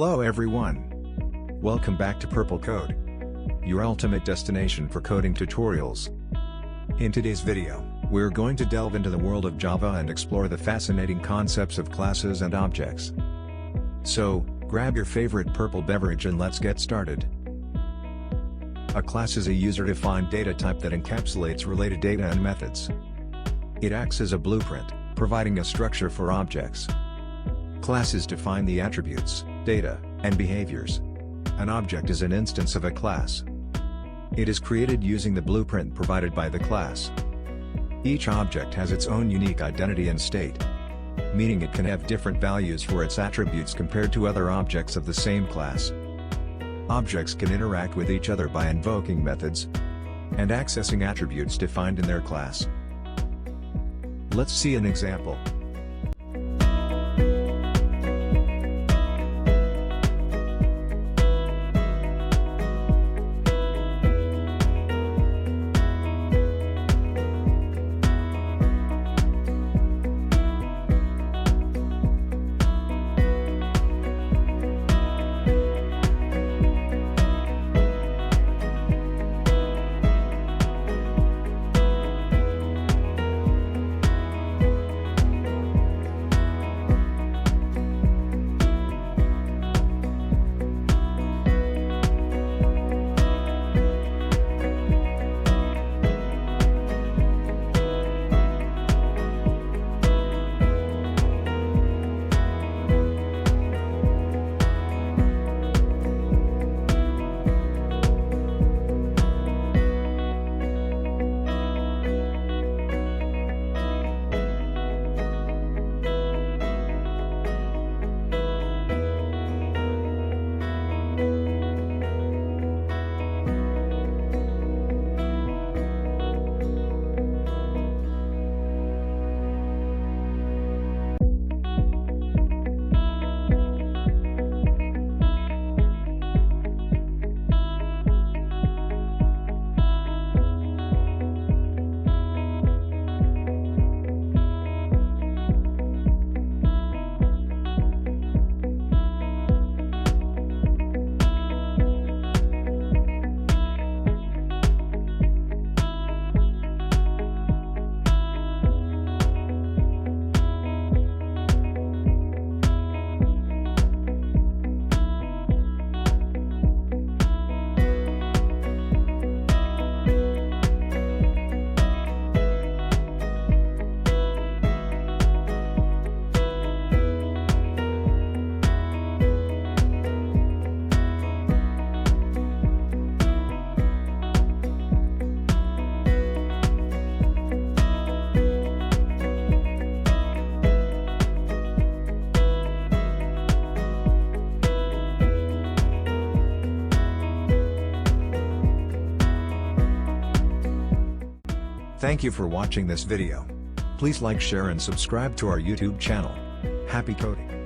Hello everyone. Welcome back to Purple Code, your ultimate destination for coding tutorials. In today's video, we're going to delve into the world of Java and explore the fascinating concepts of classes and objects. So, grab your favorite purple beverage and let's get started. A class is a user-defined data type that encapsulates related data and methods. It acts as a blueprint, providing a structure for objects. Classes define the attributes, data, and behaviors. An object is an instance of a class. It is created using the blueprint provided by the class. Each object has its own unique identity and state, meaning it can have different values for its attributes compared to other objects of the same class. Objects can interact with each other by invoking methods and accessing attributes defined in their class. Let's see an example. Thank you for watching this video. Please like, share and subscribe to our YouTube channel. Happy coding!